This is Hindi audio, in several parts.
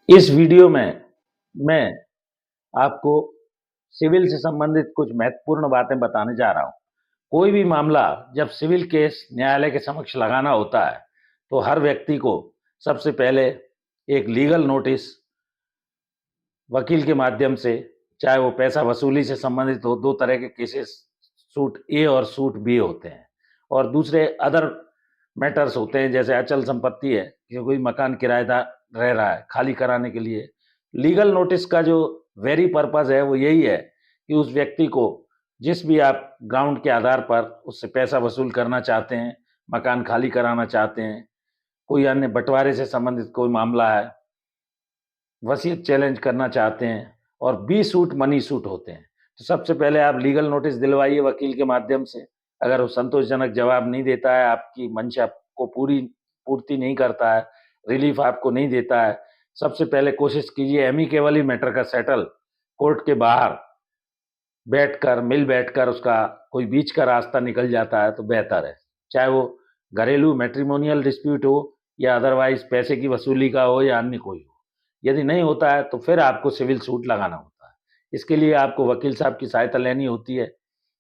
इस वीडियो में मैं आपको सिविल से संबंधित कुछ महत्वपूर्ण बातें बताने जा रहा हूँ। कोई भी मामला जब सिविल केस न्यायालय के समक्ष लगाना होता है, तो हर व्यक्ति को सबसे पहले एक लीगल नोटिस वकील के माध्यम से, चाहे वो पैसा वसूली से संबंधित हो, 2 तरह के केसेस सूट ए और सूट बी होते हैं और दूसरे अदर मैटर्स होते हैं, जैसे अचल संपत्ति है कि कोई मकान किराएदार रह रहा है, खाली कराने के लिए लीगल नोटिस का जो वेरी पर्पस है वो यही है कि उस व्यक्ति को जिस भी आप ग्राउंड के आधार पर उससे पैसा वसूल करना चाहते हैं, मकान खाली कराना चाहते हैं, कोई अन्य बंटवारे से संबंधित कोई मामला है, वसीयत चैलेंज करना चाहते हैं और बी सूट मनी सूट होते हैं। तो सबसे पहले आप लीगल नोटिस दिलवाइए वकील के माध्यम से। अगर वो संतोषजनक जवाब नहीं देता है, आपकी मंशा को पूर्ति नहीं करता है, रिलीफ आपको नहीं देता है, सबसे पहले कोशिश कीजिए एमिकेबली मैटर का सेटल कोर्ट के बाहर मिल बैठकर उसका कोई बीच का रास्ता निकल जाता है तो बेहतर है। चाहे वो घरेलू मैट्रिमोनियल डिस्प्यूट हो या अदरवाइज पैसे की वसूली का हो या अन्य कोई हो। यदि नहीं होता है तो फिर आपको सिविल सूट लगाना होता है। इसके लिए आपको वकील साहब की सहायता लेनी होती है,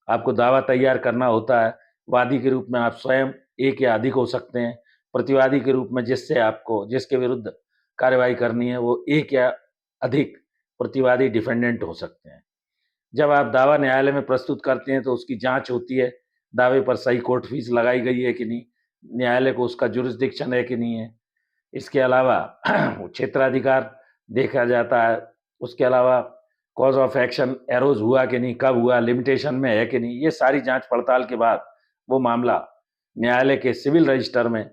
आपको दावा तैयार करना होता है। वादी के रूप में आप स्वयं एक या अधिक हो सकते हैं, प्रतिवादी के रूप में जिसके विरुद्ध कार्यवाही करनी है वो एक या अधिक प्रतिवादी डिफेंडेंट हो सकते हैं। जब आप दावा न्यायालय में प्रस्तुत करते हैं तो उसकी जांच होती है, दावे पर सही कोर्ट फीस लगाई गई है कि नहीं, न्यायालय को उसका जुरिस्डिक्शन है कि नहीं है। इसके अलावा क्षेत्राधिकार देखा जाता है, उसके अलावा कॉज ऑफ एक्शन एरोज हुआ कि नहीं, कब हुआ, लिमिटेशन में है कि नहीं, ये सारी जांच पड़ताल के बाद वो मामला न्यायालय के सिविल रजिस्टर में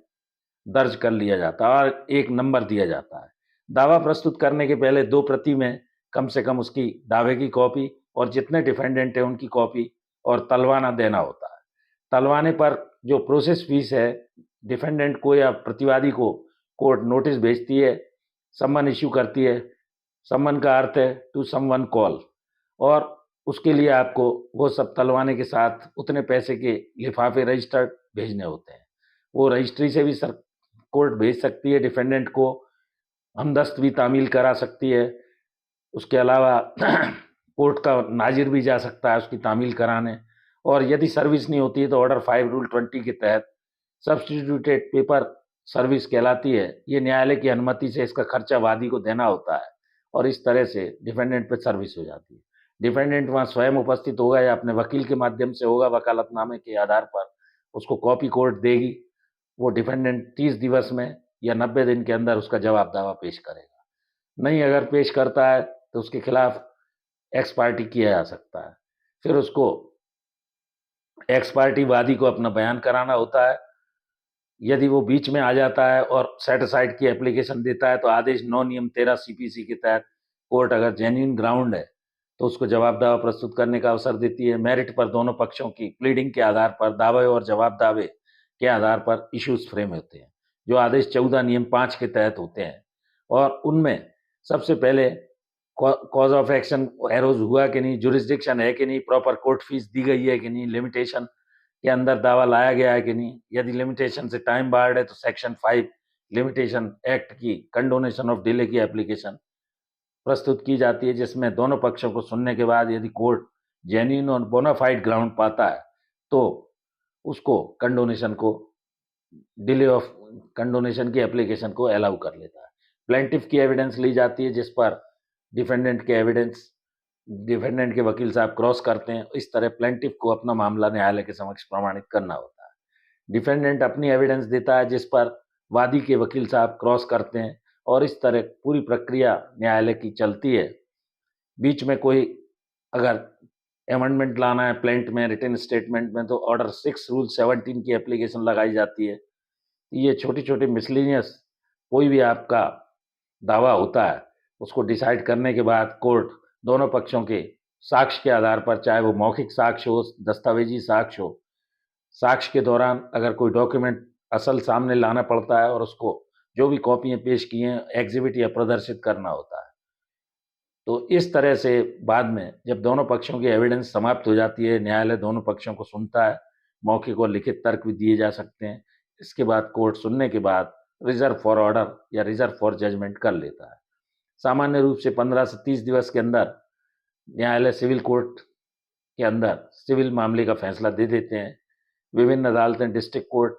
दर्ज कर लिया जाता है और एक नंबर दिया जाता है। दावा प्रस्तुत करने के पहले 2 प्रति में कम से कम उसकी दावे की कॉपी और जितने डिफेंडेंट हैं उनकी कॉपी और तलवाना देना होता है। तलवाने पर जो प्रोसेस फीस है, डिफेंडेंट को या प्रतिवादी को कोर्ट नोटिस भेजती है, सम्मन इश्यू करती है। सम्मन का अर्थ है टू समवन कॉल, और उसके लिए आपको वो सब तलवाने के साथ उतने पैसे के लिफाफे रजिस्टर्ड भेजने होते हैं। वो रजिस्ट्री से भी कोर्ट भेज सकती है, डिफेंडेंट को हमदस्त भी तामील करा सकती है। उसके अलावा कोर्ट का नाजिर भी जा सकता है उसकी तामील कराने, और यदि सर्विस नहीं होती है तो ऑर्डर 5 रूल 20 के तहत सब्सटीट्यूटेड पेपर सर्विस कहलाती है। ये न्यायालय की अनुमति से इसका खर्चा वादी को देना होता है और इस तरह से डिफेंडेंट पे सर्विस हो जाती है। डिफेंडेंट वहाँ स्वयं उपस्थित होगा या अपने वकील के माध्यम से होगा, वकालतनामे के आधार पर उसको कॉपी कोर्ट देगी। वो डिफेंडेंट 30 दिवस में या 90 दिन के अंदर उसका जवाब दावा पेश करेगा। नहीं अगर पेश करता है तो उसके खिलाफ एक्स पार्टी किया जा सकता है। फिर उसको एक्स पार्टी वादी को अपना बयान कराना होता है। यदि वो बीच में आ जाता है और सेट असाइड की एप्लीकेशन देता है तो आदेश 9 नियम 13 सीपीसी के तहत कोर्ट अगर जेन्युइन ग्राउंड है तो उसको जवाब दावा प्रस्तुत करने का अवसर देती है। मेरिट पर दोनों पक्षों की प्लीडिंग के आधार पर दावे और जवाब दावे के आधार पर इश्यूज फ्रेम होते हैं, जो आदेश 14 नियम 5 के तहत होते हैं। और उनमें सबसे पहले कॉज ऑफ एक्शन एरोज हुआ कि नहीं, जुरिस्डिक्शन है कि नहीं, प्रॉपर कोर्ट फीस दी गई है कि नहीं, लिमिटेशन के अंदर दावा लाया गया है कि नहीं। यदि लिमिटेशन से टाइम बार्ड है तो सेक्शन 5 लिमिटेशन एक्ट की कंडोनेशन ऑफ डिले की एप्लीकेशन प्रस्तुत की जाती है, जिसमें दोनों पक्षों को सुनने के बाद यदि कोर्ट जेन्युइन और बोनाफाइड ग्राउंड पाता है तो उसको कंडोनेशन की एप्लीकेशन को अलाउ कर लेता है। प्लेंटिफ की एविडेंस ली जाती है जिस पर डिफेंडेंट के वकील साहब क्रॉस करते हैं। इस तरह प्लेंटिफ को अपना मामला न्यायालय के समक्ष प्रमाणित करना होता है। डिफेंडेंट अपनी एविडेंस देता है जिस पर वादी के वकील साहब क्रॉस करते हैं, और इस तरह पूरी प्रक्रिया न्यायालय की चलती है। बीच में कोई अगर अमेंडमेंट लाना है प्लेंट में, रिटन स्टेटमेंट में, तो ऑर्डर 6 रूल 17 की एप्लीकेशन लगाई जाती है। ये छोटी छोटी मिसलिनियस कोई भी आपका दावा होता है उसको डिसाइड करने के बाद कोर्ट दोनों पक्षों के साक्ष्य के आधार पर, चाहे वो मौखिक साक्ष्य हो, दस्तावेजी साक्ष्य हो, साक्ष्य के दौरान अगर कोई डॉक्यूमेंट असल सामने लाना पड़ता है और उसको जो भी कॉपियां पेश की हैं एग्जिबिट या प्रदर्शित करना होता है। तो इस तरह से बाद में जब दोनों पक्षों की एविडेंस समाप्त हो जाती है, न्यायालय दोनों पक्षों को सुनता है, मौखिक और लिखित तर्क भी दिए जा सकते हैं। इसके बाद कोर्ट सुनने के बाद रिजर्व फॉर ऑर्डर या रिजर्व फॉर जजमेंट कर लेता है। सामान्य रूप से 15 से 30 दिवस के अंदर न्यायालय सिविल कोर्ट के अंदर सिविल मामले का फैसला दे देते हैं। विभिन्न अदालतें, डिस्ट्रिक्ट कोर्ट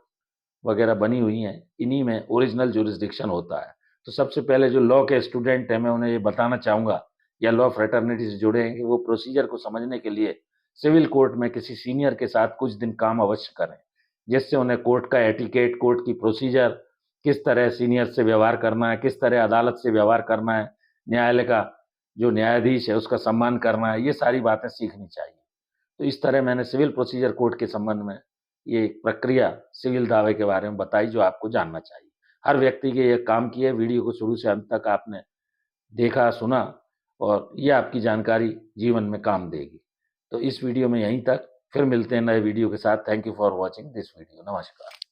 वगैरह बनी हुई हैं, इन्हीं में ओरिजिनल जुरिस्डिक्शन होता है। तो सबसे पहले जो लॉ के स्टूडेंट हैं, मैं उन्हें ये बताना चाहूँगा या लॉ फ्रेटर्निटी से जुड़े हैं कि वो प्रोसीजर को समझने के लिए सिविल कोर्ट में किसी सीनियर के साथ कुछ दिन काम अवश्य करें, जिससे उन्हें कोर्ट का एटिकेट, कोर्ट की प्रोसीजर, किस तरह सीनियर से व्यवहार करना है, किस तरह अदालत से व्यवहार करना है, न्यायालय का जो न्यायाधीश है उसका सम्मान करना है, ये सारी बातें सीखनी चाहिए। तो इस तरह मैंने सिविल प्रोसीजर कोड के संबंध में ये एक प्रक्रिया सिविल दावे के बारे में बताई जो आपको जानना चाहिए। हर व्यक्ति के ये काम की है। वीडियो को शुरू से अंत तक आपने देखा, सुना और ये आपकी जानकारी जीवन में काम देगी। तो इस वीडियो में यहीं तक, फिर मिलते हैं नए वीडियो के साथ। Thank you for watching this video. नमस्कार।